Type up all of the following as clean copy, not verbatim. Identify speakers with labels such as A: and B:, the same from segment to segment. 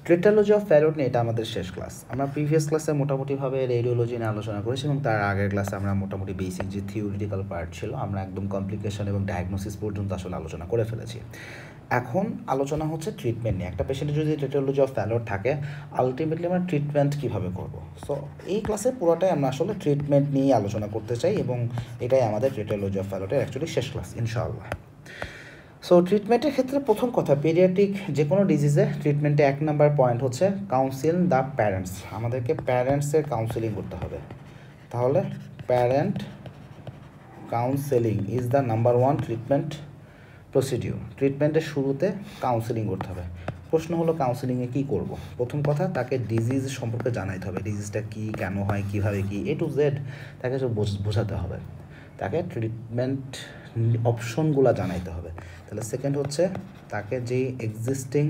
A: ট্রেটালজি of ফ্যালোড নিয়ে এটা আমাদের শেষ ক্লাস। আমরা প্রিভিয়াস ক্লাসে মোটামুটিভাবে রেডিওলজি নিয়ে আলোচনা করেছি এবং তার আগের ক্লাসে আমরা মোটামুটি বেসিক যে থিওরিটিক্যাল পার্ট ছিল আমরা একদম কমপ্লিকেশন এবং ডায়াগনোসিস পর্যন্ত আসলে আলোচনা করে ফেলেছি। এখন আলোচনা হচ্ছে ট্রিটমেন্ট নিয়ে। একটা পেশেন্টের যদি ট্রেটালজি অফ ফ্যালোড থাকে, আলটিমেটলি আমরা ট্রিটমেন্ট কীভাবে করব। সো এই ক্লাসে পুরোটাই আমরা আসলে ট্রিটমেন্ট নিয়ে আলোচনা করতে চাই এবং এটাই আমাদের ট্রেটালজি অফ ফ্যালোডের অ্যাকচুয়ালি শেষ ক্লাস ইনশাআল্লাহ। সো ট্রিটমেন্টের ক্ষেত্রে প্রথম কথা, পেডিয়াট্রিক যে কোনো ডিজিজে ট্রিটমেন্টে 1 নাম্বার পয়েন্ট হচ্ছে কাউন্সিল দ্য প্যারেন্টস। আমাদেরকে প্যারেন্টসের কাউন্সিলিং করতে হবে। তাহলে parent counselling is the number 1 treatment procedure. ট্রিটমেন্টের শুরুতে কাউন্সিলিং করতে হবে। প্রশ্ন হলো কাউন্সিলিংয়ে কী করব। প্রথম কথা, তাকে ডিজিজ সম্পর্কে জানাইতে হবে, ডিজিজটা কী, কেন হয়, কীভাবে কী, A to Z তাকে সব বোঝাতে হবে। তাকে ট্রিটমেন্ট অপশনগুলো জানাইতে হবে। তাহলে সেকেন্ড হচ্ছে তাকে যেই এক্সিস্টিং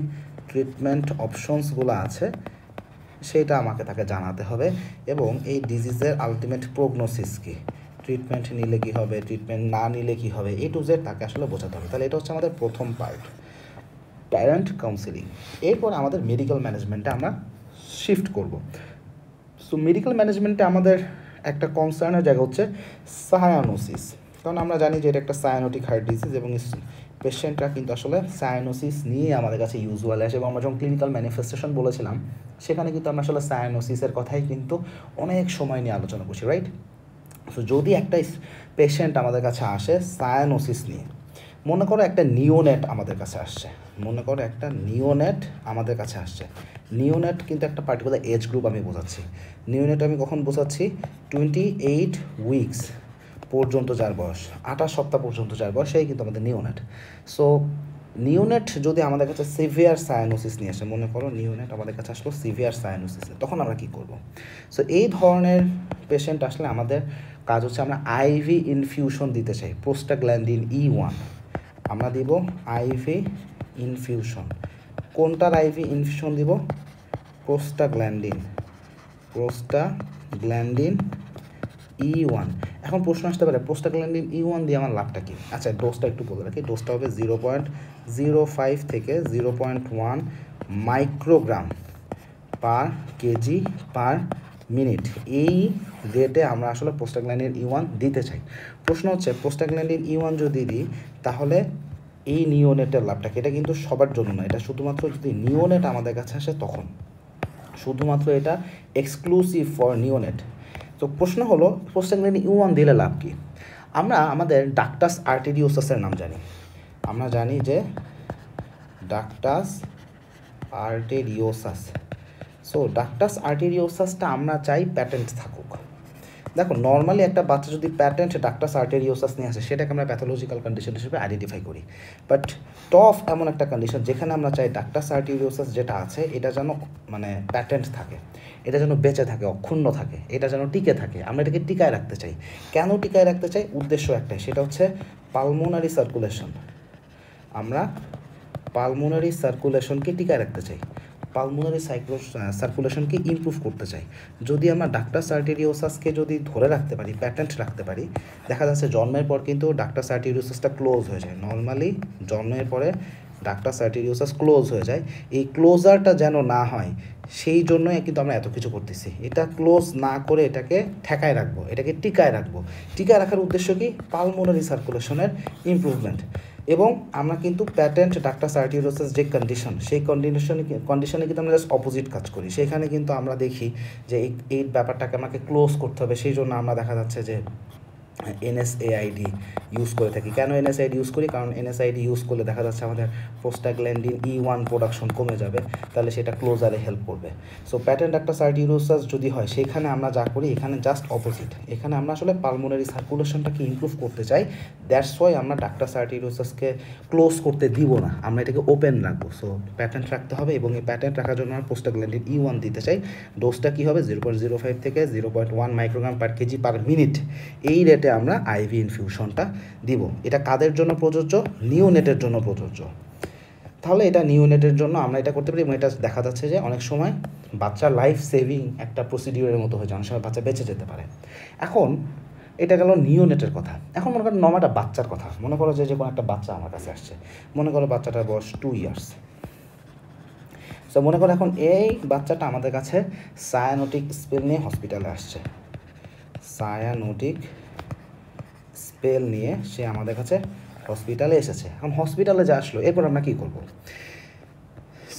A: ট্রিটমেন্ট অপশনসগুলো আছে সেটা আমাকে তাকে জানাতে হবে এবং এই ডিজিজের আলটিমেট প্রগনোসিস কী, ট্রিটমেন্ট নিলে কী হবে, ট্রিটমেন্ট না নিলে কী হবে, A to Z তাকে আসলে বোঝাতে হবে। তাহলে এটা হচ্ছে আমাদের প্রথম পার্ট, প্যারেন্ট কাউন্সিলিং। এরপর আমাদের মেডিকেল ম্যানেজমেন্টে আমরা শিফট করব। সো মেডিকেল ম্যানেজমেন্টে আমাদের একটা কনসার্নের জায়গা হচ্ছে সায়ানোসিস, কারণ আমরা জানি যে এটা একটা সায়ানোটিক হার্ট ডিজিজ এবং পেশেন্টরা কিন্তু আসলে সায়ানোসিস নিয়ে আমাদের কাছে ইউজুয়ালি আসে এবং আমরা যখন ক্লিনিক্যাল ম্যানিফেস্টেশন বলেছিলাম সেখানে কিন্তু আমরা আসলে সায়ানোসিসের কথাই কিন্তু অনেক সময় নিয়ে আলোচনা করছি, রাইট? সো যদি একটা পেশেন্ট আমাদের কাছে আসে সায়ানোসিস নিয়ে, মনে করো একটা নিওনেট আমাদের কাছে আসছে, নিওনেট কিন্তু একটা পার্টিকুলার এজ গ্রুপ আমি বোঝাচ্ছি। নিওনেট আমি কখন বোঝাচ্ছি? 28 উইকস পর্যন্ত যার বয়স, 28 সপ্তাহ পর্যন্ত যার বয়স, সেই কিন্তু আমাদের নিওনেট। সো নিওনেট যদি আমাদের কাছে সিভিয়ার সায়ানোসিস নিয়ে আসে, মনে করো নিওনেট আমাদের কাছে আসলো সিভিয়ার সায়ানোসিসে, তখন আমরা কী করব? সো এই ধরনের পেশেন্ট আসলে আমাদের কাজ হচ্ছে আমরা আইভি ইনফিউশন দিতে চাই, প্রোস্টাগ্ল্যান্ডিন E1 আমরা দিব আইভি ইনফিউশন। কোনটার আইভি ইনফিউশন দিব? Prostaglandin E1। এখন প্রশ্ন আসতে পারে প্রোস্টাগ্ল্যান্ডিন E1 দিয়ে আমার লাভটা কী? আচ্ছা, ডোজটা একটু বলে রাখি। ডোজটা হবে 0.05 থেকে 0.1 microgram per KG per minute. এই রেটে আমরা আসলে প্রোস্টাগ্ল্যান্ডিন E1 দিতে চাই। প্রশ্ন হচ্ছে প্রোস্টাগ্ল্যান্ডিন E1 যদি দিই তাহলে এই নিওনেটের লাভটা কি? এটা কিন্তু সবার জন্য না, এটা শুধুমাত্র যদি নিওনেট আমাদের কাছে আসে তখন, শুধুমাত্র এটা এক্সক্লুসিভ ফর নিওনেট। তো প্রশ্ন হলো প্রোস্টাগ্ল্যান্ডিন E1 দিলে লাভ কি? আমরা আমাদের ডাক্টাস আর্টেরিওসাসের নাম জানি, আমরা জানি যে ডাক্টাস আর্টেরিওসাস। সো ডাক্টাস আর্টেরিওসাসটা আমরা চাই প্যাটেন্ট থাকুক। দেখো নর্মালি একটা বাচ্চা যদি প্যাটেন্ট ডাক্টাস আর্টেরিওসাস নিয়ে আসে সেটাকে আমরা প্যাথোলজিক্যাল কন্ডিশন হিসেবে আইডেন্টিফাই করি। বাট টফ এমন একটা কন্ডিশন যেখানে আমরা চাই ডাক্টাস আর্টেরিওসাস যেটা আছে এটা যেন মানে প্যাটেন্ট থাকে, এটা যেন বেঁচে থাকে, অক্ষুণ্ণ থাকে, এটা যেন টিকে থাকে। আমরা এটাকে টিকায় রাখতে চাই। কেন টিকায় রাখতে চাই? উদ্দেশ্য একটাই, সেটা হচ্ছে পালমোনারি সার্কুলেশন। আমরা পালমোনারি সার্কুলেশনকে টিকায় রাখতে চাই, পালমোনারি সার্কুলেশনকে ইমপ্রুভ করতে চাই। যদি আমরা ডাক্টাস আর্টেরিওসাসকে যদি ধরে রাখতে পারি, প্যাটেন্ট রাখতে পারি, দেখা যাচ্ছে জন্মের পর কিন্তু ডাক্টাস আর্টেরিওসাসটা ক্লোজ হয়ে যায়। নর্মালি জন্মের পরে ডাক্টাস আর্টেরিওসাস ক্লোজ হয়ে যায়। এই ক্লোজারটা যেন না হয় সেই জন্যই কিন্তু আমরা এত কিছু করতেছি। এটা ক্লোজ না করে এটাকে ঠেকায় রাখবো, এটাকে টিকায় রাখবো। টিকায় রাখার উদ্দেশ্য কি? পালমোনারি সার্কুলেশনের ইমপ্রুভমেন্ট। এবং আমরা কিন্তু প্যাটেন্ট ডাক্টাস আর্টেরিওসাস যে কন্ডিশন, সেই কন্ডিশনে কিন্তু আমরা জাস্ট অপোজিট কাজ করি। সেখানে কিন্তু আমরা দেখি যে এই ব্যাপারটাকে আমাকে ক্লোজ করতে হবে, সেই জন্য আমরা দেখা যাচ্ছে যে NSAID ইউজ করে থাকি। কেন NSAID ইউজ করি? কারণ NSAID ইউজ করলে দেখা যাচ্ছে আমাদের প্রোস্টাগ্ল্যান্ডিন E1 প্রোডাকশন কমে যাবে, তাহলে সেটা ক্লোজারে হেল্প করবে। সো প্যাটেন্ট ডাক্টাস আর্টেরিওসাস যদি হয় সেখানে আমরা যা করি এখানে জাস্ট অপোজিট, এখানে আমরা আসলে পালমোনারি সার্কুলেশনটাকে ইমপ্রুভ করতে চাই। দ্যাটস ওয়াই আমরা ডাক্টাস আর্টেরিওসাসকে ক্লোজ করতে দিব না, আমরা এটাকে ওপেন রাখবো। সো প্যাটেন্ট রাখতে হবে এবং এই প্যাটেন্ট রাখার জন্য আমরা প্রোস্টাগ্ল্যান্ডিন E1 দিতে চাই। ডোজটা কী হবে? 0.05 থেকে 0.1 microgram per KG per minute. এই রেটে আমরা আইভি ইনফিউশনটা দিব। এটা কাদের জন্য প্রযোজ্য? নিওনেটের জন্য প্রযোজ্য। তাহলে এটা নিওনেটের জন্য আমরা এটা করতে পারি এবং এটা দেখা যাচ্ছে যে অনেক সময় বাচ্চার লাইফ সেভিং একটা প্রসিডিওরের মতো হয়ে যায়, অনেক সময় বাচ্চা বেঁচে যেতে পারে। এখন এটা গেল নিওনেটের কথা। এখন মনে করো নর্মাল একটা বাচ্চার কথা, মনে করো যে কোনো একটা বাচ্চা আমার কাছে আসছে, মনে করো বাচ্চাটার বয়স 2 ইয়ার্স। সো মনে করো এখন এই বাচ্চাটা আমাদের কাছে সায়ানোটিক স্পেল নিয়ে হসপিটালে আসছে, সায়ানোটিক স্পেল নিয়ে সে আমাদের কাছে হসপিটালে এসেছে। এখন হসপিটালে যা আসলো, এরপর আমরা কী করবো?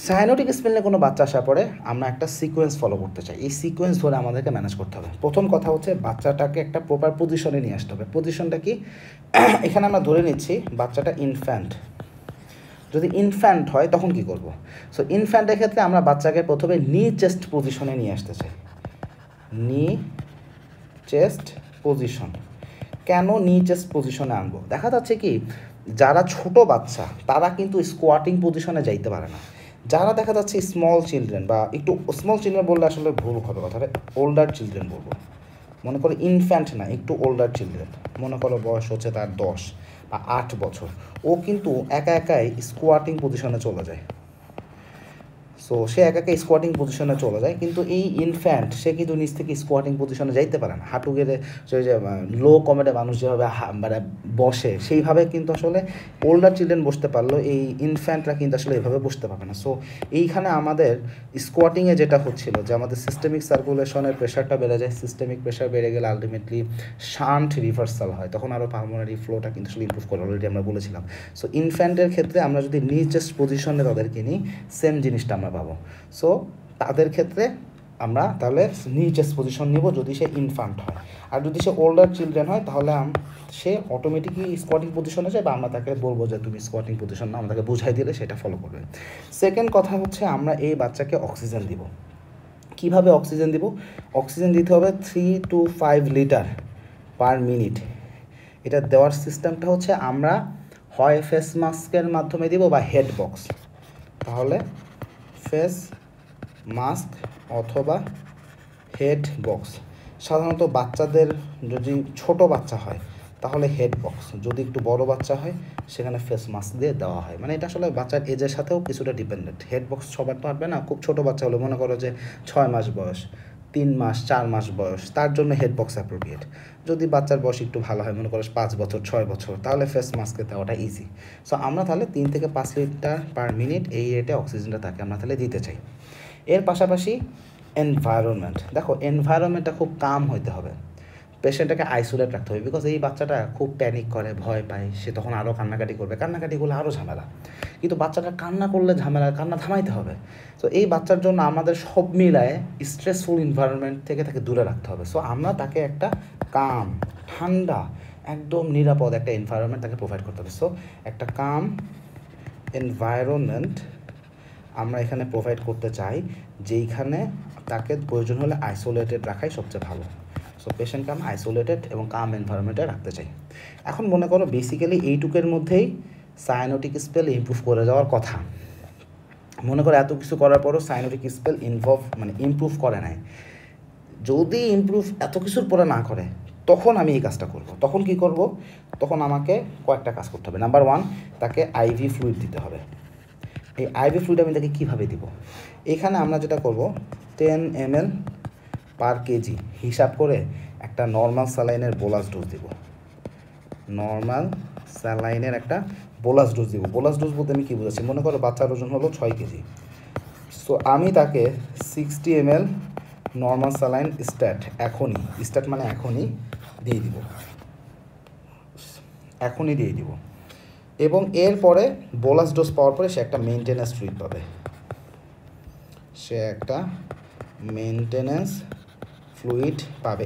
A: সায়ানোটিক স্পেল নিয়ে কোনো বাচ্চা আসার পরে আমরা একটা সিকোয়েন্স ফলো করতে চাই। এই সিকোয়েন্স ধরে আমাদেরকে ম্যানেজ করতে হবে। প্রথম কথা হচ্ছে বাচ্চাটাকে একটা প্রপার পজিশনে নিয়ে আসতে হবে। পজিশনটা কি? এখানে আমরা ধরে নিচ্ছি বাচ্চাটা ইনফ্যান্ট। যদি ইনফ্যান্ট হয় তখন কি করব? সো ইনফ্যান্টের ক্ষেত্রে আমরা বাচ্চাকে প্রথমে নি চেস্ট পজিশনে নিয়ে আসতে চাই। নি চেস্ট পজিশন। কেন নি চেস্ট পজিশনে আনবো? দেখা যাচ্ছে কি যারা ছোট বাচ্চা তারা কিন্তু স্কোয়াটিং পজিশনে যাইতে পারে না। যারা দেখা যাচ্ছে স্মল চিলড্রেন, বা একটু স্মল চিলড্রেন বললে আসলে ভুল হবে কথাটা, ওল্ডার চিলড্রেন বলবো। মনে করো ইনফ্যান্ট না, একটু ওল্ডার চিলড্রেন, মনে করো বয়স হচ্ছে তার 10 বা 8 বছর, ও কিন্তু একা একাই স্কোয়াটিং পজিশনে চলে যায়। সো সে একা একা স্কোয়াটিং পজিশনে চলে যায়, কিন্তু এই ইনফ্যান্ট সে কিন্তু নিচ থেকে স্কোয়াটিং পজিশনে যাইতে পারে না। হাঁটু গেলে সে যে লো কমেডে মানুষ যেভাবে মানে বসে সেইভাবে কিন্তু আসলে ওল্ডার চিলড্রেন বসতে পারলো, এই ইনফ্যান্টরা কিন্তু আসলে এভাবে বসতে পারবে না। সো এইখানে আমাদের স্কোয়াটিংয়ে যেটা হচ্ছিল যে আমাদের সিস্টেমিক সার্কুলেশনের প্রেশারটা বেড়ে যায়। সিস্টেমিক প্রেশার বেড়ে গেলে আলটিমেটলি শান্ট রিভার্সাল হয়, তখন আরও পালমোনারি ফ্লোটা কিন্তু আসলে ইম্প্রুভ করে, অলরেডি আমরা বলেছিলাম। সো ইনফ্যান্টের ক্ষেত্রে আমরা যদি নিচেস্ট পজিশনে তাদেরকে নিই, সেম জিনিসটা আমরা পাবো। সো তাদের ক্ষেত্রে আমরা তাহলে নিচেস্ট পজিশন নিব যদি সে ইনফ্যান্ট হয়। আর যদি সে ওল্ডার চিলড্রেন হয় তাহলে সে অটোমেটিকলি স্কোয়াটিং পজিশনে যায়, বা আমরা তাকে বলবো যে তুমি স্কোয়াটিং পজিশন না, আমাদেরকে বুঝাই দিলে সেটা ফলো করবে। সেকেন্ড কথা হচ্ছে আমরা এই বাচ্চাকে অক্সিজেন দিব। কিভাবে অক্সিজেন দিব? অক্সিজেন দিতে হবে 3 to 5 লিটার পার মিনিট। এটা দেওয়ার সিস্টেমটা হচ্ছে আমরা হয় ফেস মাস্কের মাধ্যমে দিব বা হেড বক্স। তাহলে ফেস মাস্ক অথবা হেড বক্স। সাধারণত বাচ্চাদের যদি ছোট বাচ্চা হয় তাহলে হেড বক্স, যদি একটু বড় বাচ্চা হয় সেখানে ফেস মাস্ক দিয়ে দেওয়া হয়। মানে এটা আসলে বাচ্চার এজের সাথেও কিছুটা ডিপেন্ডেন্ট। হেড বক্স সবার তো পারবে না। খুব ছোট বাচ্চা হলে মনে করো যে 6 মাস বয়স, 3 মাস 4 মাস বয়স, তার জন্য হেড বক্স অ্যাপ্রোপ্রিয়েট। যদি বাচ্চার বয়স একটু ভালো হয়, মনে করো 5 বছর 6 বছর, তাহলে ফেস মাস্কে দেওয়াটা ইজি। সো আমরা তাহলে 3 থেকে 5 লিটার পার মিনিট এই রেটে অক্সিজেনটা তাকে আমরা তাহলে দিতে চাই। এর পাশাপাশি এনভায়রনমেন্ট, দেখো এনভায়রনমেন্টটা খুব কাম হইতে হবে। পেশেন্টটাকে আইসোলেট রাখতে হবে, বিকজ এই বাচ্চাটা খুব প্যানিক করে, ভয় পায়, সে তখন আরও কান্নাকাটি করবে, কান্নাকাটি করলে আরও ঝামেলা। কিন্তু বাচ্চাটা কান্না করলে ঝামেলা, কান্না থামাইতে হবে। সো এই বাচ্চার জন্য আমাদের সব মিলায় স্ট্রেসফুল এনভায়রনমেন্ট থেকে তাকে দূরে রাখতে হবে। সো আমরা তাকে একটা কাম, ঠান্ডা, একদম নিরাপদ একটা এনভায়রনমেন্ট তাকে প্রোভাইড করতে হবে। সো একটা কাম এনভায়রনমেন্ট আমরা এখানে প্রোভাইড করতে চাই, যেইখানে তাকে প্রয়োজন হলে আইসোলেটেড রাখাই সবচেয়ে ভালো। সো পেশেন্টকে আমরা আইসোলেটেড এবং কাম এনভায়রনমেন্টে রাখতে চাই। এখন মনে করো বেসিক্যালি এইটুকের মধ্যেই সায়ানোটিক স্পেল ইমপ্রুভ করে যাওয়ার কথা। মনে করো এত কিছু করার পরও সায়ানোটিক স্পেল ইমপ্রুভ করে নাই। যদি ইমপ্রুভ এত কিছুর পরে না করে, তখন আমি এই কাজটা করব। তখন কি করব? তখন আমাকে কয়েকটা কাজ করতে হবে। নাম্বার 1, তাকে আইভি ফ্লুইড দিতে হবে। এই আইভি ফ্লুইড আমি তাকে কীভাবে দিব? এখানে আমরা যেটা করব, 10 ml পার কেজি হিসাব করে একটা নর্মাল স্যালাইনের বোলাস ডোজ দিব। নর্মাল স্যালাইনের একটা বোলাস ডোজ দিব। বোলাস ডোজ বলতে আমি কী বুঝাচ্ছি? মনে করো বাচ্চার ওজন হলো 6 কেজি। সো আমি তাকে 60 ml নর্মাল স্যালাইন স্ট্যাট মানে এখনই দিয়ে দিব। এবং এরপরে বোলাস ডোজ পাওয়ার পরে সে একটা মেনটেন্যান্স ফ্লুইড পাবে।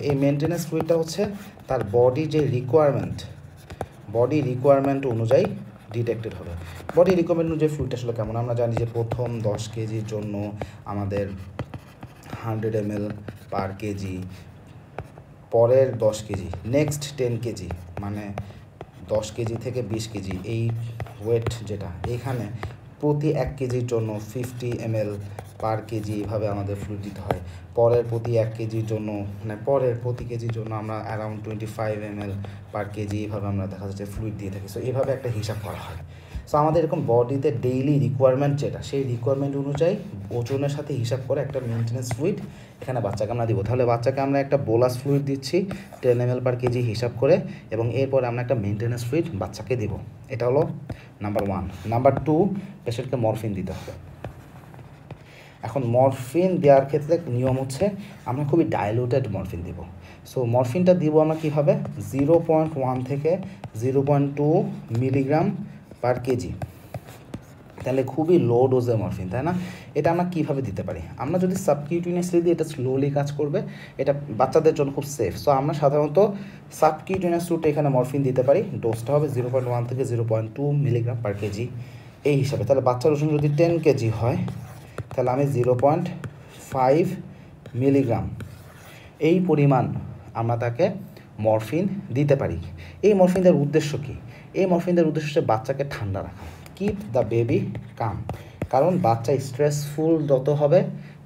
A: এই মেনটেন্যান্স ফ্লুইডটা হচ্ছে তার বডি রিকোয়ারমেন্ট অনুযায়ী ডিটেক্টেড হবে। বডি রিকোয়ারমেন্ট অনুযায়ী ফ্লুইডটা আসলে কেমন? আমরা জানি যে প্রথম 10 কেজির জন্য আমাদের 100 ml পার কেজি, পরের 10 কেজি, নেক্সট 10 কেজি, মানে 10 কেজি থেকে 20 কেজি এই ওয়েট যেটা, এখানে প্রতি 1 কেজির জন্য 50 ml পার কেজি এইভাবে আমাদের ফ্লুইড দিতে হয়। পরের প্রতি 1 কেজির জন্য, মানে পরের প্রতি কেজির জন্য আমরা অ্যারাউন্ড 25 ml পার কেজি এইভাবে আমরা দেখা যাচ্ছে ফ্লুইড দিয়ে থাকি। সো এইভাবে একটা হিসাব করা হয়। সো আমাদের এরকম বডিতে ডেইলি রিকোয়ারমেন্ট যেটা, সেই রিকোয়ারমেন্ট অনুযায়ী ওজনের সাথে হিসাব করে একটা মেনটেন্যান্স ফ্লুইড এখানে বাচ্চাকে আমরা দিব। তাহলে বাচ্চাকে আমরা একটা বোলাস ফ্লুইড দিচ্ছি 10 ml পার কেজি হিসাব করে, এবং এরপরে আমরা একটা মেনটেন্যান্স ফ্লুইড বাচ্চাকে দিব। এটা হলো নাম্বার 1। নাম্বার 2, পেশেন্টকে মরফিন দিতে হবে। এখন মরফিন দেওয়ার ক্ষেত্রে নিয়ম হচ্ছে আমরা খুবই ডাইলুটেড মরফিন দিব। সো মরফিনটা দিব আমরা কীভাবে, 0.1 থেকে 0.2 মিলিগ্রাম পার কেজি, তাহলে খুবই লো ডোজের মরফিন, তাই না? এটা আমরা কীভাবে দিতে পারি, আমরা যদি সাবকিউটিনিয়াসলি দিই এটা স্লোলি কাজ করবে, এটা বাচ্চাদের জন্য খুব সেফ। সো আমরা সাধারণত সাবকিউটিনিয়াস রুটে এখানে মরফিন দিতে পারি, ডোজটা হবে 0.1 থেকে 0.2 মিলিগ্রাম পার কেজি এই হিসাবে। তাহলে বাচ্চার ওজন যদি 10 কেজি হয় তাহলে আমি 0.5 মিলিগ্রাম এই পরিমাণ আমরা তাকে মরফিন দিতে পারি। এই মরফিন দেওয়ার উদ্দেশ্য কী? এই মরফিন দেওয়ার উদ্দেশ্য হচ্ছে বাচ্চাকে ঠান্ডা রাখা, কিপ দ্য বেবি কাম। কারণ বাচ্চা স্ট্রেসফুল যত হবে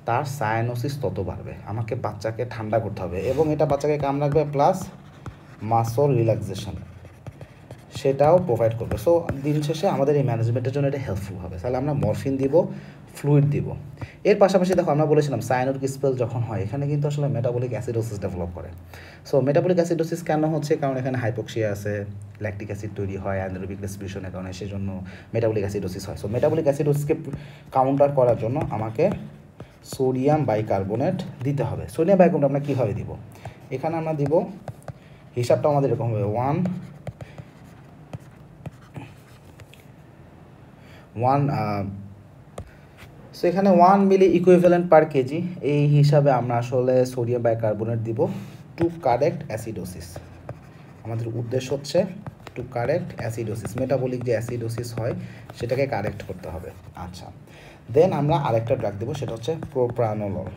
A: তার সায়ানোসিস তত বাড়বে, আমাকে বাচ্চাকে ঠান্ডা করতে হবে এবং এটা বাচ্চাকে কাম রাখবে, প্লাস মাসল রিল্যাক্সেশন সেটাও প্রোভাইড করবে। সো দিন শেষে আমাদের এই ম্যানেজমেন্টের জন্য এটা হেল্পফুল হবে। তাহলে আমরা মরফিন দিব, ফ্লুইড দিব। এর পাশাপাশি দেখো আমরা বলেছিলাম সায়ানোটিক স্পেল যখন হয় এখানে কিন্তু আসলে মেটাবলিক অ্যাসিডোসিস ডেভেলপ করে। সো মেটাবলিক অ্যাসিডোসিস কেন হচ্ছে, কারণ এখানে হাইপোক্সিয়া আছে, ল্যাকটিক অ্যাসিড তৈরি হয় অ্যানারোবিক রেসপিরেশনের কারণে, সেই জন্য মেটাবলিক অ্যাসিডোসিস হয়। সো মেটাবলিক অ্যাসিডোসিসকে কাউন্টার করার জন্য আমাকে সোডিয়াম বাইকার্বনেট দিতে হবে। সোডিয়াম বাইকার্বনেট আমরা কীভাবে দিব, এখানে আমরা দিব, হিসাবটা আমাদের এরকম হবে, সো এখানে 1 মিলি ইকুইভ্যালেন্ট পার কেজি, এই হিসাবে আমরা আসলে সোডিয়াম বাইকার্বনেট দিব টু কারেক্ট অ্যাসিডোসিস। আমাদের উদ্দেশ্য হচ্ছে টু কারেক্ট অ্যাসিডোসিস, মেটাবলিক যে অ্যাসিডোসিস হয় সেটাকে কারেক্ট করতে হবে। আচ্ছা, দেন আমরা আরেকটা ড্রাগ দেবো, সেটা হচ্ছে প্রোপ্রানোলল।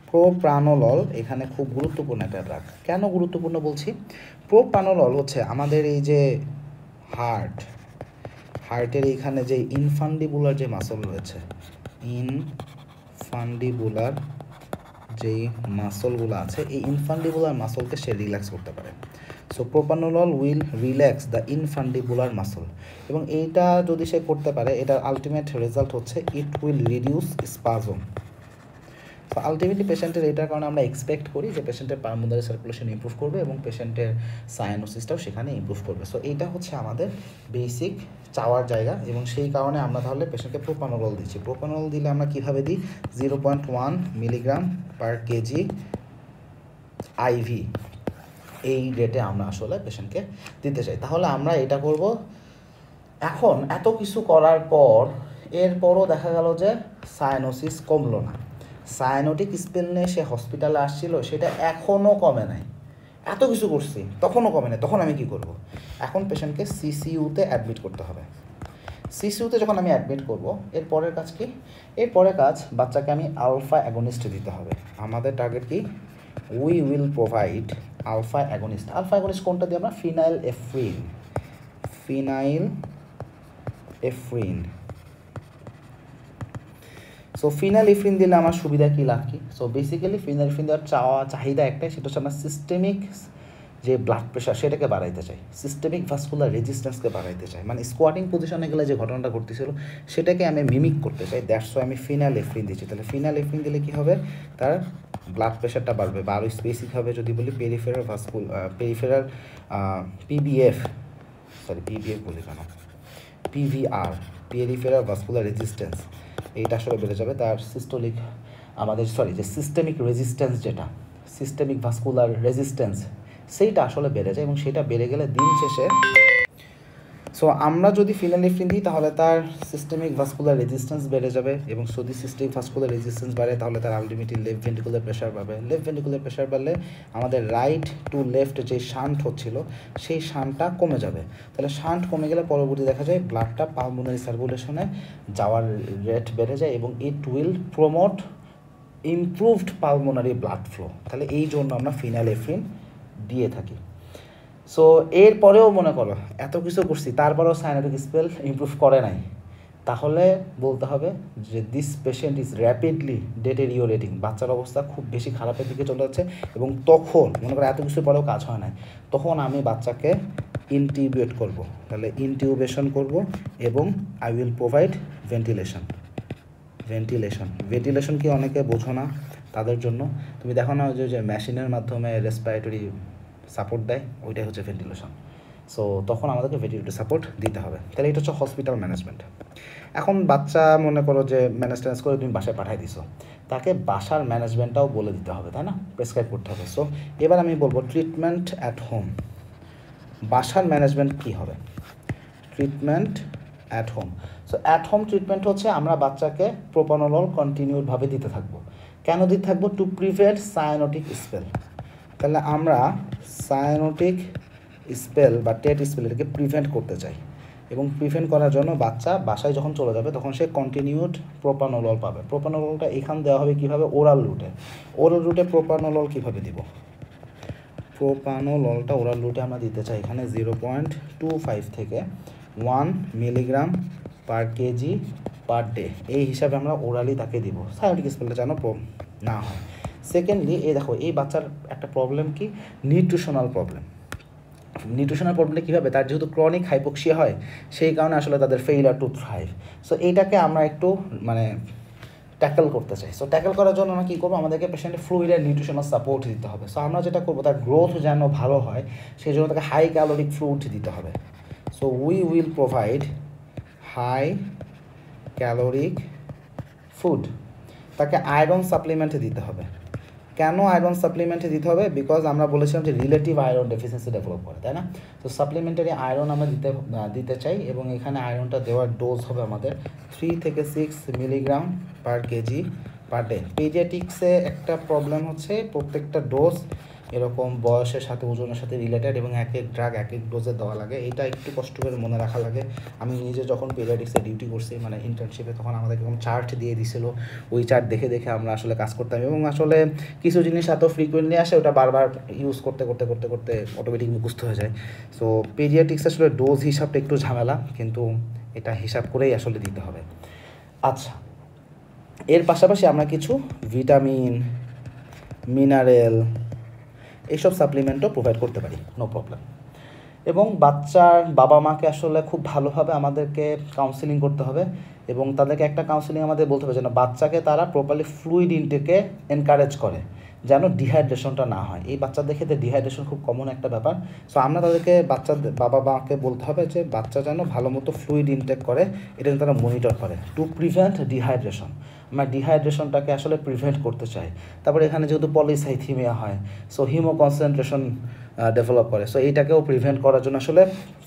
A: প্রোপ্রানোলল এখানে খুব গুরুত্বপূর্ণ একটা ড্রাগ। কেন গুরুত্বপূর্ণ বলছি, প্রোপ্রানোলল হচ্ছে আমাদের এই যে হার্টের এইখানে যে ইনফান্ডিবুলার যে মাসল রয়েছে, ইনফান্ডিবুলার যেই মাসলগুলো আছে এই ইনফান্ডিবুলার মাসলকে সে রিল্যাক্স করতে পারে। So propranolol will relax the infundibular muscle, এবং এইটা যদি সে করতে পারে এটার আলটিমেট রেজাল্ট হচ্ছে ইট উইল রিডিউস স্পাজম। তো আলটিমেটলি পেশেন্টের এটার কারণে আমরা এক্সপেক্ট করি যে পেশেন্টের পালমোনারি সার্কুলেশন ইমপ্রুভ করবে এবং পেশেন্টের সায়ানোসিসটাও সেখানে ইমপ্রুভ করবে। সো এইটা হচ্ছে আমাদের বেসিক চাওয়ার জায়গা, এবং সেই কারণে আমরা তাহলে পেশেন্টকে প্রোপ্রানোলল দিচ্ছি। প্রোপ্রানোলল দিলে আমরা কীভাবে দিই, 0.1 মিলিগ্রাম পার কেজি আইভি এই রেটে আমরা আসলে পেশেন্টকে দিতে চাই। তাহলে আমরা এটা করব। এখন এত কিছু করার পর এরপরও দেখা গেল যে সায়ানোসিস কমলো না, সায়ানোটিক স্পেল নিয়ে সে হসপিটালে আসছিল, সেটা এখনও কমে নাই, এত কিছু করছি তখনও কমে নাই। তখন আমি কি করব, এখন পেশেন্টকে সিসিইউতে অ্যাডমিট করতে হবে। সিসিইউতে যখন আমি অ্যাডমিট করব, এর পরের কাজ কি, এর পরের কাজ বাচ্চাকে আমি আলফা অ্যাগনিস্ট দিতে হবে। আমাদের টার্গেট কি, we will provide alpha agonist. Alpha agonist কোনটা দিয়ে আমরা, phenylephrine. So phenylephrine দিলে আমার সুবিধা কী, লাভ কী? সো বেসিক্যালি ফিনাইল এফ্রিন দেওয়ার চাহিদা একটাই, সেটা হচ্ছে আমরা সিস্টেমিক যে ব্লাড প্রেশার সেটাকে বাড়াইতে চাই, সিস্টেমিক ভাস্কুলার রেজিস্ট্যান্সকে বাড়াইতে চাই, মানে স্কোয়াটিং পজিশনে গেলে যে ঘটনাটা ঘটতেছিল সেটাকে আমি মিমিক করতে চাই। দ্যাটস ওয়াই আমি ফিনাইল এফ্রিন দিচ্ছি। তাহলে ফিনাইল এফ্রিন দিলে কী হবে, তার ব্লাড প্রেশারটা বাড়বে, বা আরও স্পেসিফিকভাবে যদি বলি পেরিফেরাল পিভিএফ বলি কেন, পিভিআর, পেরিফেরাল ভাস্কুলার রেজিস্ট্যান্স, এইটা আসলে বেড়ে যাবে। তার যে সিস্টেমিক রেজিস্ট্যান্স, যেটা সিস্টেমিক ভাস্কুলার রেজিস্ট্যান্স, সেইটা আসলে বেড়ে যায়, এবং সেটা বেড়ে গেলে দিন শেষে, সো আমরা যদি ফিনাইল এফ্রিন দিই তাহলে তার সিস্টেমিক ভাস্কুলার রেজিস্ট্যান্স বেড়ে যাবে, এবং যদি সিস্টেমিক ভাস্কুলার রেজিস্ট্যান্স বাড়ে তাহলে তার আলটিমেটলি লেফট ভেন্ট্রিকুলার প্রেশার বাড়বে। লেফট ভেন্ট্রিকুলার প্রেশার বাড়লে আমাদের রাইট টু লেফট যে শান্ট হচ্ছিল সেই শান্টটা কমে যাবে। তাহলে শান্ট কমে গেলে পরবর্তী দেখা যায় ব্লাডটা পালমোনারি সার্কুলেশনে যাওয়ার রেট বেড়ে যায়, এবং it will promote improved pulmonary blood flow. তাহলে এই জন্য আমরা ফিনাইল এফ্রিন দিয়ে থাকি। সো এরপরেও মনে করো এত কিছু করছি, তারপরেও সায়ানোটিক স্পেল ইমপ্রুভ করে নাই, তাহলে বলতে হবে যে দিস পেশেন্ট ইজ র্যাপিডলি ডেটেরিওরেটিং, বাচ্চার অবস্থা খুব বেশি খারাপের দিকে চলে যাচ্ছে। এবং তখন মনে করো এত কিছু পরেও কাজ হয় না, তখন আমি বাচ্চাকে ইনটিউবেট করব। তাহলে ইনটিউবেশন করব, এবং আই উইল প্রোভাইড ভেন্টিলেশন কি অনেকে বোঝো না, তাদের জন্য তুমি দেখো না যে মেশিনের মাধ্যমে রেসপিরেটরি সাপোর্ট দেয়, ওইটাই হচ্ছে ভেন্টিলেশন। সো তখন আমাদেরকে ভেন্টিলেটরি সাপোর্ট দিতে হবে। তাহলে এটা হচ্ছে হসপিটাল ম্যানেজমেন্ট। এখন বাচ্চা মনে করো যে ম্যানেজ করে তুমি বাসায় পাঠিয়ে দিছো, তাকে বাসার ম্যানেজমেন্টটাও বলে দিতে হবে, তাই না, প্রেসক্রাইব করতে হবে। সো এবার আমি বলবো ট্রিটমেন্ট অ্যাট হোম। বাসার ম্যানেজমেন্ট কী হবে? Treatment at home. So at home treatment হচ্ছে আমরা বাচ্চাকে প্রোপানোলল কন্টিনিউভাবে দিতে থাকবো। কেন দিতে থাকবো? To prevent cyanotic spell. তাহলে আমরা সায়ানোটিক স্পেল বা টেট স্পেল এটাকে প্রিভেন্ট করতে চাই, এবং প্রিভেন্ট করার জন্য বাচ্চা বাসায় যখন চলে যাবে তখন সে কন্টিনিউড প্রোপানোলল পাবে। প্রোপানোললটা এখান দেওয়া হবে কীভাবে? ওরাল রুটে। ওরাল রুটে প্রোপানোলল কীভাবে দিব? প্রোপানোললটা ওরাল রুটে আমরা দিতে চাই এখানে 0.25 থেকে 1 milligram per KG per day, এই হিসাবে আমরা ওরালি তাকে দিব, সায়ানোটিক স্পেলটা যেন না হয়। সেকেন্ডলি দেখো এই বাচ্চার একটা প্রবলেম কি? Nutritional problem. নিউট্রিশনাল প্রবলেমটা কীভাবে? তার যেহেতু ক্রনিক হাইপোক্সিয়া হয়, সেই কারণে আসলে তাদের ফেইলার টু থ্রাইভ। সো এইটাকে আমরা একটু ট্যাকল করতে চাই। সো ট্যাকল করার জন্য আমরা কী করবো? আমাদেরকে পেশেন্টের ফ্লুইড আর নিউট্রিশনাল সাপোর্ট দিতে হবে। সো আমরা যেটা করবো, তার গ্রোথ যেন ভালো হয় সেই জন্য তাকে হাই ক্যালোরিক ফ্লুইড দিতে হবে। So we will provide high caloric food. তাকে আয়রন সাপ্লিমেন্ট দিতে হবে। কেন আয়রন সাপ্লিমেন্টে দিতে হবে? বিকজ আমরা বলেছিলাম যে রিলেটিভ আয়রন ডেফিসিয়েন্সি ডেভেলপ করে, তাই না? তো সাপ্লিমেন্টারি আয়রন আমরা দিতে চাই, এবং এখানে আয়রনটা দেওয়ার ডোজ হবে আমাদের 3 থেকে 6 milligram per KG per day. পেডিয়াট্রিক্সে একটা প্রবলেম হচ্ছে প্রত্যেকটা ডোজ এরকম বয়সের সাথে ওজনের সাথে রিলেটেড, এবং এক এক ড্রাগ এক এক ডোজে দেওয়া লাগে, এটা একটু কষ্ট করে মনে রাখা লাগে। আমি নিজে যখন পেডিয়াট্রিক্সে ডিউটি করছি ইন্টার্নশিপে, তখন আমাদের এরকম চার্ট দিয়ে দিছিল, ওই চার্ট দেখে দেখে আমরা আসলে কাজ করতাম, এবং আসলে কিছু জিনিস এত ফ্রিকুয়েন্টলি আসে ওটা বারবার ইউজ করতে করতে করতে করতে অটোমেটিক মুখস্থ হয়ে যায়। সো পেডিয়াট্রিক্স আসলে ডোজ হিসাবটা একটু ঝামেলা, কিন্তু এটা হিসাব করেই আসলে দিতে হবে। আচ্ছা, এর পাশাপাশি আমরা কিছু ভিটামিন, মিনারেল এইসব সাপ্লিমেন্টও প্রোভাইড করতে পারি, নো প্রবলেম। এবং বাচ্চার বাবা মাকে আসলে খুব ভালোভাবে আমাদেরকে কাউন্সিলিং করতে হবে, এবং তাদেরকে একটা কাউন্সিলিং আমাদের বলতে হবে যেন বাচ্চাকে তারা প্রপারলি ফ্লুইড ইনটেকে এনকারেজ করে, যেন ডিহাইড্রেশনটা না হয়। এই বাচ্চাদের ক্ষেত্রে ডিহাইড্রেশন খুব কমন একটা ব্যাপার। সো আমরা তাদেরকে বাচ্চাদের বাবা মাকে বলতে হবে যে বাচ্চা যেন ভালো মতো ফ্লুইড ইনটেক করে, এটা যেন তারা মনিটর করে টু প্রিভেন্ট ডিহাইড্রেশন। আমরা ডিহাইড্রেশনটাকে আসলে প্রিভেন্ট করতে চাই। তারপরে এখানে যেহেতু পলিসাইথিমিয়া হয়, সো হিমো কনসেন্ট্রেশন ডেভেলপ করে, সো এইটাকেও প্রিভেন্ট করার জন্য আসলে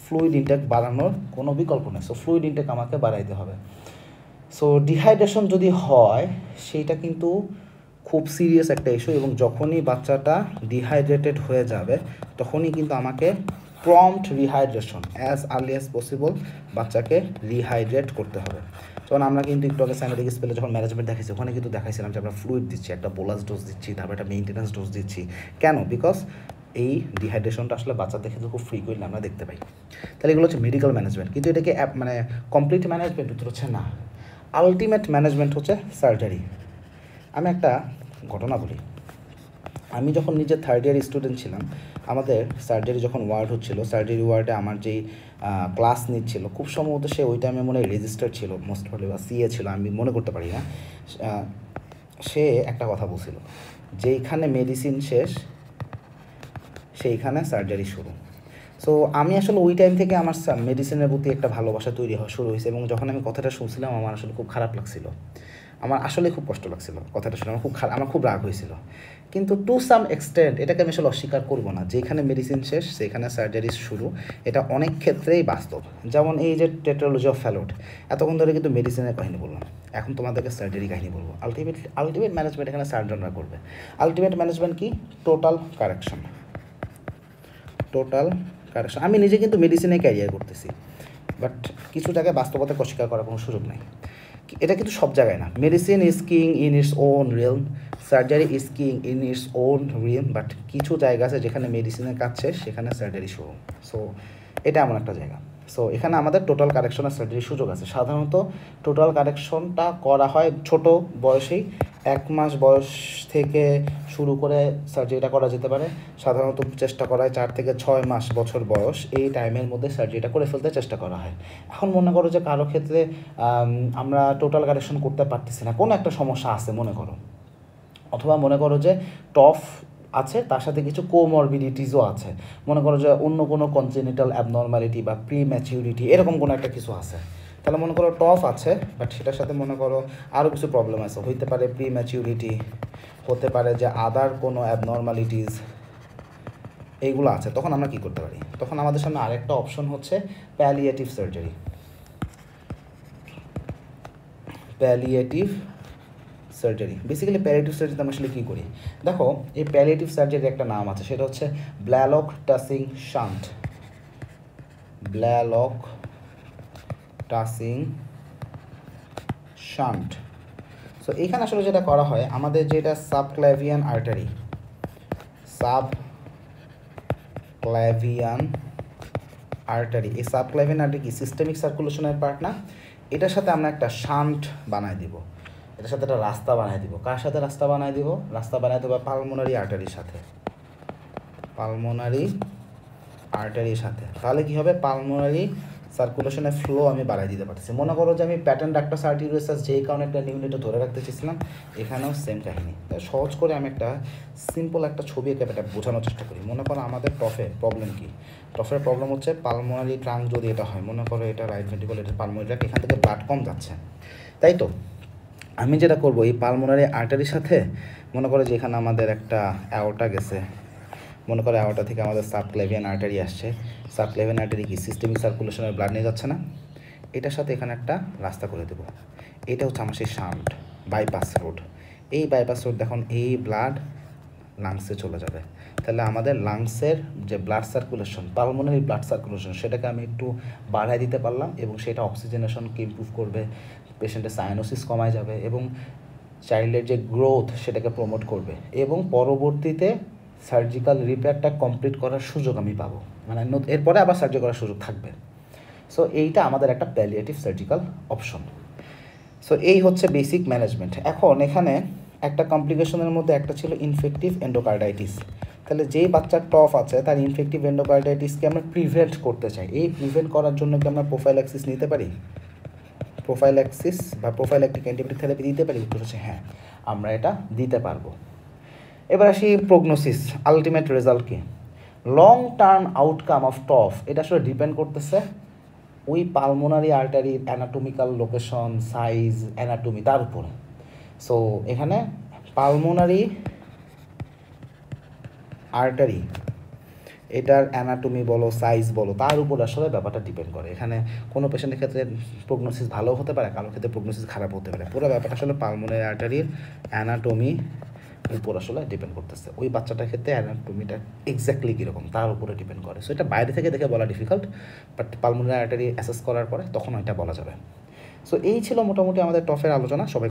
A: ফ্লুইড ইনটেক বাড়ানোর কোনো বিকল্প নেই। সো ফ্লুইড ইনটেক আমাকে বাড়াইতে হবে। সো ডিহাইড্রেশন যদি হয় সেইটা কিন্তু খুব সিরিয়াস একটা ইস্যু, এবং যখনই বাচ্চাটা ডিহাইড্রেটেড হয়ে যাবে তখনই কিন্তু আমাকে prompt rehydration as early as possible বাচ্চাকে রিহাইড্রেট করতে হবে। যখন আমরা কিন্তু একটু আগে সাইনোটিক স্পেলে যখন ম্যানেজমেন্ট দেখাইছি, ওখানে কিন্তু দেখাইছিলাম যে আমরা ফ্লুইড দিচ্ছি, একটা বোলাস ডোজ দিচ্ছি, তারপর একটা মেইনটেন্যান্স ডোজ দিচ্ছি। কেন? বিকজ এই ডিহাইড্রেশনটা আসলে বাচ্চাদের ক্ষেত্রে খুব ফ্রিকুয়েন্টলি আমরা দেখতে পাই। তাহলে এগুলো হচ্ছে মেডিকেল ম্যানেজমেন্ট, কিন্তু এটাকে কমপ্লিট ম্যানেজমেন্ট উত্তর হচ্ছে না। আলটিমেট ম্যানেজমেন্ট হচ্ছে সার্জারি। আমি একটা ঘটনা বলি। আমি যখন নিজে থার্ড ইয়ার স্টুডেন্ট ছিলাম, আমাদের সার্জারি যখন ওয়ার্ড হচ্ছিলো, সার্জারি ওয়ার্ডে আমার যেই ক্লাস নিচ্ছিল, খুব সম্ভবত সে ওই টাইমে মনে হয় রেজিস্টার ছিল, মোস্ট প্রবলি বা সিএ ছিল, আমি মনে করতে পারি না। সে একটা কথা বলছিল, যেইখানে মেডিসিন শেষ সেইখানে সার্জারি শুরু। সো আমি আসলে ওই টাইম থেকে আমার মেডিসিনের প্রতি একটা ভালোবাসা তৈরি হওয়া শুরু হয়েছে, এবং যখন আমি কথাটা শুনছিলাম আমার আসলে খুব খারাপ লাগছিল, আমার আসলে খুব কষ্ট লাগছিল কথাটা শুনে, আমার খুব রাগ হয়েছিল। কিন্তু টু সাম এক্সটেন্ট এটাকে আমি আসলে অস্বীকার করবো না, যেখানে মেডিসিন শেষ সেখানে সার্জারি শুরু, এটা অনেক ক্ষেত্রেই বাস্তব। যেমন এই যে টেট্রালজি অফ ফ্যালোট, এতক্ষণ ধরে কিন্তু মেডিসিনের কাহিনী বললাম, এখন তোমাদেরকে সার্জারি কাহিনী বলবো। আলটিমেট ম্যানেজমেন্ট এখানে সার্জনরা করবে। আলটিমেট ম্যানেজমেন্ট কি? Total correction. আমি নিজে কিন্তু মেডিসিনে ক্যারিয়ার করতেছি, বাট কিছু জায়গায় বাস্তবতাকে অস্বীকার করার কোনো সুযোগ নাই। এটা কিন্তু সব জায়গায় না। Medicine is king in its own realm, surgery is king in its own realm, but কিছু জায়গা আছে যেখানে মেডিসিনের কাজ শেষ সেখানে সার্জারি শুরু। সো এটা এমন একটা জায়গা। সো এখানে আমাদের টোটাল কারেকশন আর সার্জারির সুযোগ আছে। সাধারণত টোটাল কারেকশনটা করা হয় ছোট বয়সেই, 1 মাস বয়স থেকে শুরু করে সার্জারিটা করা যেতে পারে। সাধারণত চেষ্টা করা হয় 4 থেকে 6 মাস বছর বয়স, এই টাইমের মধ্যে সার্জারিটা করে ফেলতে চেষ্টা করা হয়। এখন মনে করো যে কারো ক্ষেত্রে আমরা টোটাল কারেকশন করতে পারতেছি না, কোনো একটা সমস্যা আছে মনে করো, অথবা মনে করো যে টফ আছে, তার সাথে কিছু কোমরবিডিটিসও আছে, মনে করো যে অন্য কোনো কনজেনিটাল অ্যাবনর্মালিটি বা প্রি ম্যাচিউরিটি এরকম কোনো একটা কিছু আছে। তাহলে মনে করো টফ আছে, বাট সেটার সাথে মনে করো আরও কিছু প্রবলেম আছে, হইতে পারে প্রি ম্যাচিউরিটি, হতে পারে যে আদার কোনো অ্যাবনর্মালিটিস, এইগুলো আছে। তখন আমরা কী করতে পারি? তখন আমাদের সামনে আরেকটা অপশন হচ্ছে palliative surgery. Palliative surgery, basically palliative সার্জারিতে আমরা আসলে কী করি? দেখো, এই প্যালিয়েটিভ সার্জারির একটা নাম আছে, সেটা হচ্ছে ব্ল্যালক টাসিং শান্ট। ব্ল্যালক টাসিং শান্ট। সো এইখানে আসলে যেটা করা হয়, আমাদের যেটা সাবক্ল্যাভিয়ান আর্টারি, সাবক্ল্যাভিয়ান আর্টারি, এই সাবক্ল্যাভিয়ান আর্টারি কি সিস্টেমিক সার্কুলেশনের পার্ট না? এটার সাথে আমরা একটা শান্ট বানায় দিব, এটার সাথে একটা রাস্তা বানায় দিব। কার সাথে রাস্তা বানায় দিব? রাস্তা বানায় দেবো পালমোনারি আর্টারির সাথে, পালমোনারি আর্টারির সাথে। তাহলে কী হবে? পালমোনারি সার্কুলেশনের ফ্লো আমি বাড়াই দিতে পারছি। মনে করো যে আমি প্যাটার্ন ডাক্টাস আর্টেরিওসাস যেই কারণে একটা নিউনিটে ধরে রাখতে চেয়েছিলাম, এখানেও সেম কাহিনী। তাই সহজ করে আমি একটা সিম্পল একটা ছবি এঁকে এটা বোঝানোর চেষ্টা করি। মনে করো আমাদের টফে প্রবলেম কী? টফের প্রবলেম হচ্ছে পালমোনারি ট্রাঙ্ক যদি এটা হয়, মনে করো এটা রাইট ভেন্ট্রিকল, এটা পালমোনারি ট্রাঙ্ক, এখান থেকে ব্লাড কম যাচ্ছে, তাই তো? আমি যেটা করবো, এই পালমোনারি আর্টারির সাথে মনে করো যে এখানে আমাদের একটা অ্যাওর্টা গেছে, মনে করো অ্যাওর্টা থেকে আমাদের সাবক্ল্যাভিয়ান আর্টারি আসছে। সাবক্ল্যাভিয়ান আর্টারি কি সিস্টেমিক সার্কুলেশনের ব্লাড নিয়ে যাচ্ছে না? এটার সাথে এখানে একটা রাস্তা করে দেবো। এটা হচ্ছে আমার সেই শান্ট, বাইপাস রোড। এই বাইপাস রোড দেখুন, এই ব্লাড লাংসে চলে যাবে। তাহলে আমাদের লাংসের যে blood circulation, pulmonary blood circulation, সেটাকে আমি একটু বাড়ায় দিতে পারলাম, এবং সেটা অক্সিজেনেশনকে ইমপ্রুভ করবে, পেশেন্টের সাইনোসিস কমায় যাবে, এবং চাইল্ডের যে গ্রোথ সেটাকে প্রমোট করবে, এবং পরবর্তীতে সার্জিক্যাল রিপেয়ারটা কমপ্লিট করার সুযোগ আমি পাবো, মানে এরপরে আবার সার্জারি করার সুযোগ থাকবে। সো এইটা আমাদের একটা প্যালিয়েটিভ সার্জিক্যাল অপশন। সো এই হচ্ছে বেসিক ম্যানেজমেন্ট। এখন এখানে একটা কমপ্লিকেশনের মধ্যে একটা ছিল ইনফেক্টিভ এন্ডোকার্ডাইটিস। তাহলে যেই বাচ্চার টফ আছে তার ইনফেক্টিভ এন্ডোকার্ডাইটিসকে আমরা প্রিভেন্ট করতে চাই। এই প্রিভেন্ট করার জন্য কি আমরা প্রোফাইল্যাক্সিস নিতে পারি? প্রোফাইল্যাক্সিস বা প্রোফাইল্যাকটিক অ্যান্টিবায়োটিক থেরাপি দিতে পারি? উত্তর হচ্ছে হ্যাঁ, আমরা এটা দিতে পারবো। এবার আসি প্রগনোসিস, আলটিমেট রেজাল্ট কি? Long term outcome of TOF, এটা আসলে ডিপেন্ড করতেছে ওই পালমোনারি আর্টারির অ্যানাটমিক্যাল লোকেশন, সাইজ, অ্যানাটমি, তার উপরে। সো এখানে পালমোনারি আর্টারি, এটার অ্যানাটমি বলো, সাইজ বলো, তার উপর আসলে ব্যাপারটা ডিপেন্ড করে। এখানে কোনো পেশেন্টের ক্ষেত্রে প্রগনোসিস ভালো হতে পারে, কারোর ক্ষেত্রে প্রগনোসিস খারাপ হতে পারে। পুরো ব্যাপারটা আসলে পালমোনারি আর্টারির অ্যানাটমি উপর আসলে ডিপেন্ড করতেছে। ওই বাচ্চাটার ক্ষেত্রে অ্যানাটমিটা এক্স্যাক্টলি কীরকম তার উপরে ডিপেন্ড করে। সো এটা বাইরে থেকে দেখে বলা difficult, but pulmonary artery assess করার পরে তখন ওইটা বলা যাবে। সো এই ছিল মোটামুটি আমাদের টফের আলোচনা। সবাই